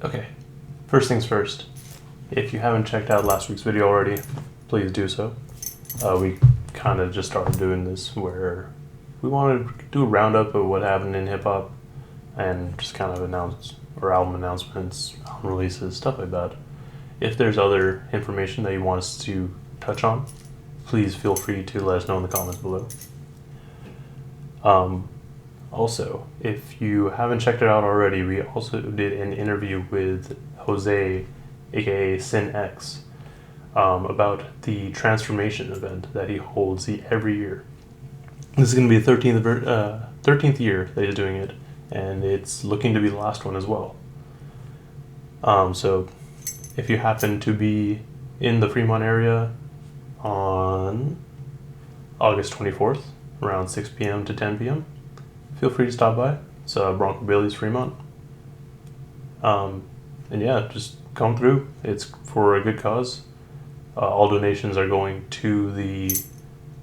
Okay, first things first. If you haven't checked out last week's video already, please do so. We kind of just started doing this where we wanted to do a roundup of what happened in hip-hop and just kind of announce our album announcements, album releases, stuff like that. If there's other information that you want us to touch on, please feel free to let us know in the comments below. Also, if you haven't checked it out already, we also did an interview with Jose, aka Sin X, about the transformation event that he holds every year. This is going to be the 13th year that he's doing it, and it's looking to be the last one as well. So if you happen to be in the Fremont area on August 24th, around 6 p.m. to 10 p.m., feel free to stop by. It's Bronco Bailey's Fremont. And yeah, just come through. It's for a good cause. All donations are going to the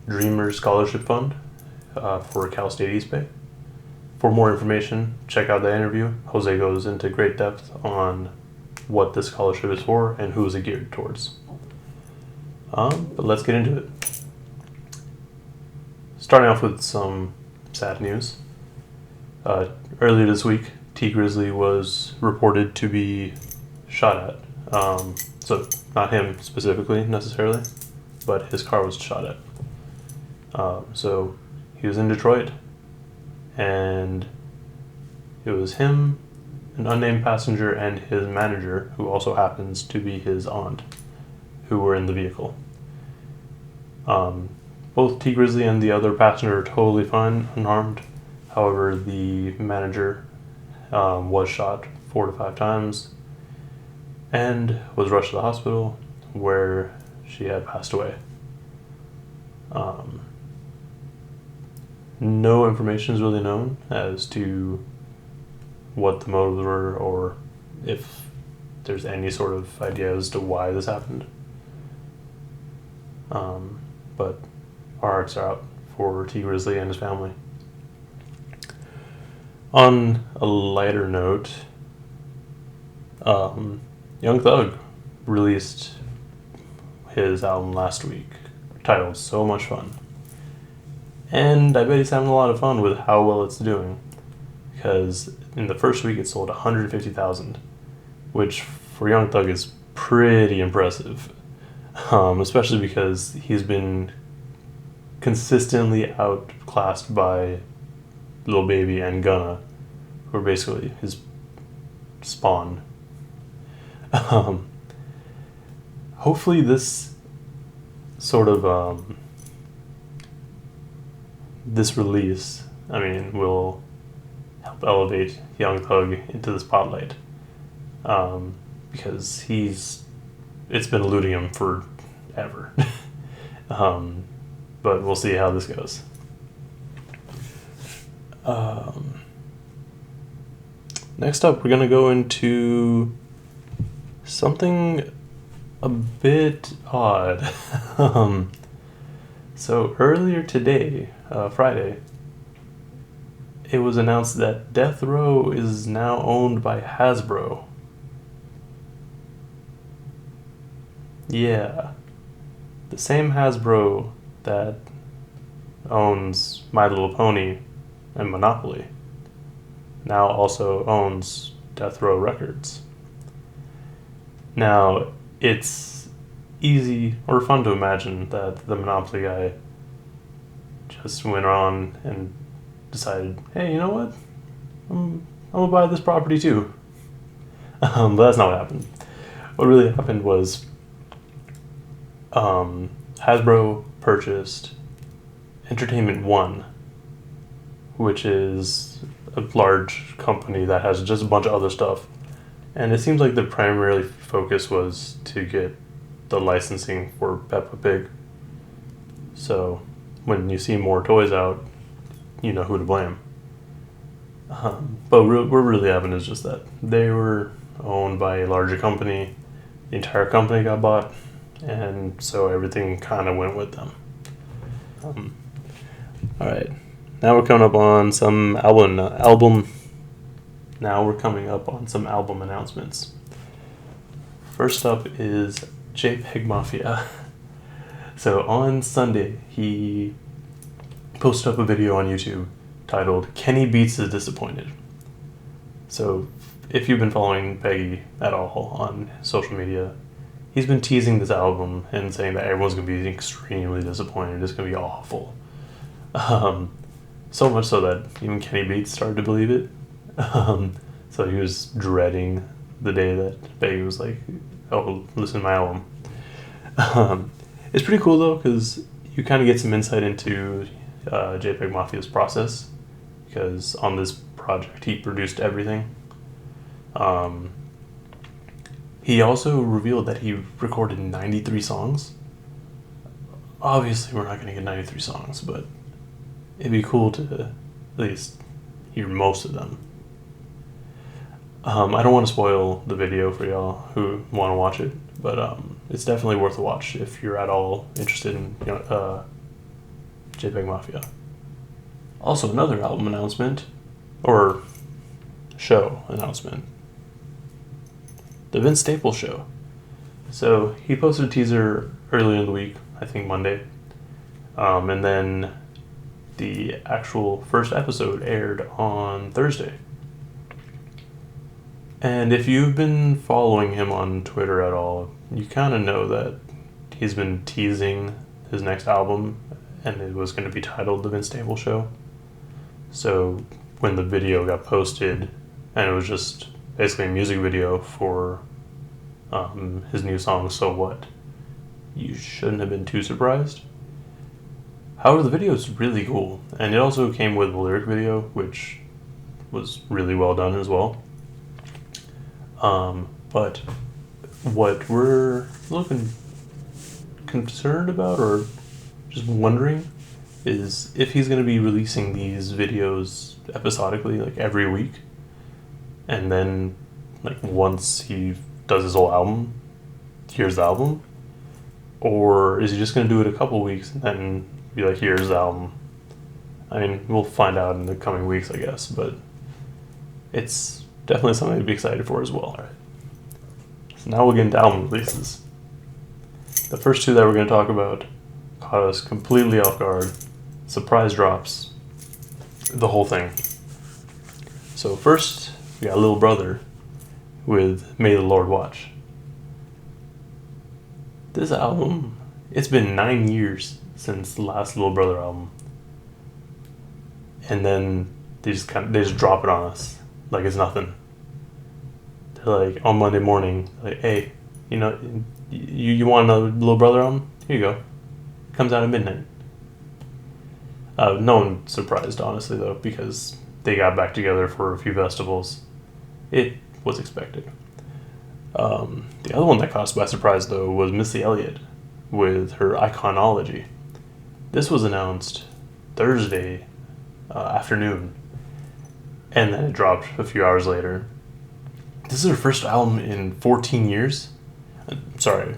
Dreamers Scholarship Fund for Cal State East Bay. For more information, check out the interview. Jose goes into great depth on what this scholarship is for and who is it geared towards. But let's get into it. Starting off with some sad news. Earlier this week, T. Grizzly was reported to be shot at. So not him specifically necessarily, but his car was shot at. So he was in Detroit, and it was him, an unnamed passenger, and his manager, who also happens to be his aunt, who were in the vehicle. Both T. Grizzly and the other passenger are totally fine, unharmed. However, the manager was shot 4 to 5 times and was rushed to the hospital, where she had passed away. No information is really known as to what the motives were or if there's any sort of idea as to why this happened. But our hearts are out for T. Grizzly and his family. On a lighter note, Young Thug released his album last week, titled So Much Fun. And I bet he's having a lot of fun with how well it's doing, because in the first week it sold 150,000, which for Young Thug is pretty impressive, especially because he's been consistently outclassed by Lil Baby and Gunna, who are basically his spawn. Hopefully this sort of this release, will help elevate Young Thug into the spotlight, because it's been eluding him forever. But we'll see how this goes. Next up, we're going to go into something a bit odd. So earlier today, Friday, it was announced that Death Row is now owned by Hasbro. Yeah, the same Hasbro that owns My Little Pony and Monopoly now also owns Death Row Records. Now, it's easy or fun to imagine that the Monopoly guy just went on and decided, hey, you know what? I'm gonna buy this property too. But that's not what happened. What really happened was Hasbro purchased Entertainment One, which is a large company that has just a bunch of other stuff. And it seems like the primary focus was to get the licensing for Peppa Pig. So when you see more toys out, you know who to blame. But what really happened is just that they were owned by a larger company. The entire company got bought, and so everything kind of went with them. Alright, now we're coming up on some album now we're coming up on some album announcements. First up is JPEG Mafia. So on Sunday, he posted up a video on YouTube titled Kenny Beats is Disappointed. So if you've been following Peggy at all on social media, he's been teasing this album and saying that everyone's going to be extremely disappointed. It's going to be awful. So much so that even Kenny Beats started to believe it. So he was dreading the day that Peggy was like, oh, listen to my album. It's pretty cool though, because you kind of get some insight into JPEG Mafia's process, because on this project he produced everything. He also revealed that he recorded 93 songs. Obviously we're not going to get 93 songs, but it'd be cool to at least hear most of them. I don't want to spoil the video for y'all who want to watch it, but it's definitely worth a watch if you're at all interested in JPEG Mafia. Also, another album announcement, or show announcement. The Vince Staples Show. So he posted a teaser earlier in the week, I think Monday, and then the actual first episode aired on Thursday. And if you've been following him on Twitter at all, you kind of know that he's been teasing his next album, and it was going to be titled The Vince Staples Show. So when the video got posted, and it was just basically a music video for his new song, So What, you shouldn't have been too surprised. However, the video is really cool, and it also came with a lyric video, which was really well done as well. But what we're looking concerned about, or just wondering, is if he's going to be releasing these videos episodically, like every week, and then like once he does his whole album, here's the album, or is he just going to do it a couple weeks and then be like, here's the album? I mean, we'll find out in the coming weeks, I guess, but it's definitely something to be excited for as well. All right. So now we'll get into album releases. The first two that we're going to talk about caught us completely off guard. Surprise drops. The whole thing. So first, we got Little Brother with May the Lord Watch. This album, it's been 9 years since the last Little Brother album. And then they just drop it on us like it's nothing. They're like, on Monday morning, like, hey, you know, you want another Little Brother album? Here you go. It comes out at midnight. No one's surprised, honestly, though, because they got back together for a few festivals. It was expected. The other one that caught us by surprise, though, was Missy Elliott with her Iconology. This was announced Thursday afternoon, and then it dropped a few hours later. This is her first album in 14 years. Sorry.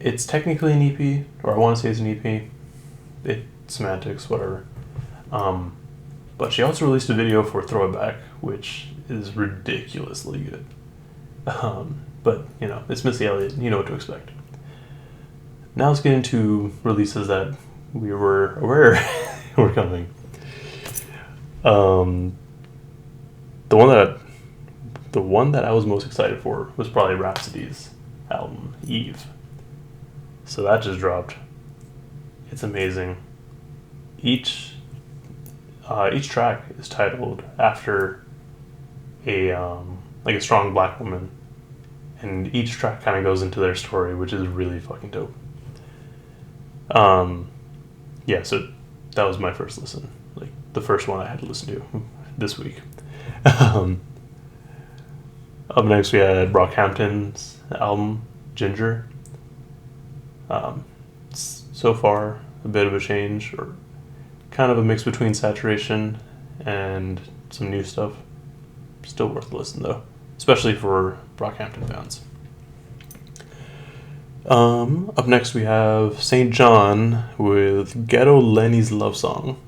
It's technically an EP, or I want to say it's an EP. It's semantics, whatever. But she also released a video for Throw It Back, which is ridiculously good. But, you know, it's Missy Elliott. You know what to expect. Now let's get into releases that we were aware were coming. The one that I was most excited for was probably Rhapsody's album, Eve. So that just dropped. It's amazing. Each track is titled after a strong black woman, and each track kind of goes into their story, which is really fucking dope. Yeah, so that was my first listen, like the first one I had to listen to this week. Up next we had Brockhampton's album, Ginger. So far, a bit of a change, or kind of a mix between Saturation and some new stuff. Still worth a listen, though, especially for Brockhampton fans. Up next we have St. John with Ghetto Lenny's Love Song.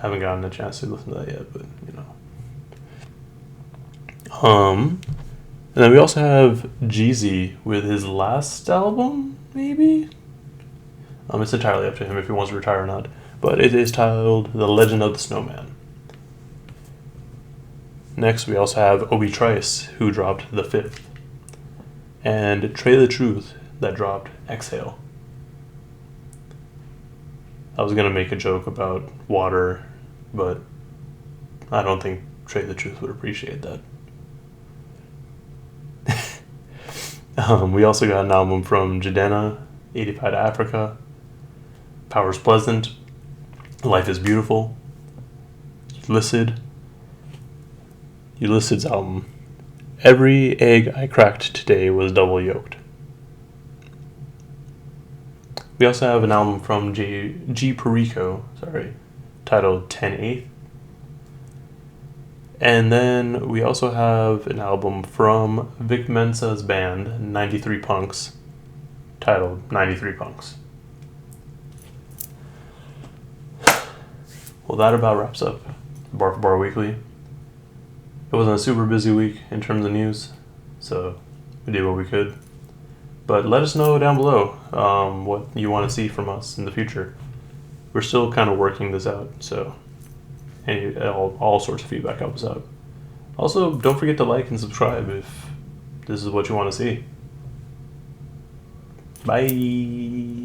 I haven't gotten a chance to listen to that yet, but you know. And then we also have Jeezy with his last album, maybe? It's entirely up to him if he wants to retire or not. But it is titled The Legend of the Snowman. Next, we also have Obi Trice, who dropped The Fifth. And Trey the Truth, that dropped Exhale. I was going to make a joke about water, but I don't think Trey the Truth would appreciate that. We also got an album from Jadena, 85 to Africa, Power's Pleasant, Life is Beautiful, Ulysses' album, Every Egg I Cracked Today Was Double Yolked. We also have an album from G Perico, titled 10/8. And then we also have an album from Vic Mensa's band, 93 Punks, titled 93 Punks. Well, that about wraps up Bar for Bar Weekly. It wasn't a super busy week in terms of news, so we did what we could. But let us know down below what you want to see from us in the future. We're still kind of working this out, so all sorts of feedback helps out. Also, don't forget to like and subscribe if this is what you want to see. Bye!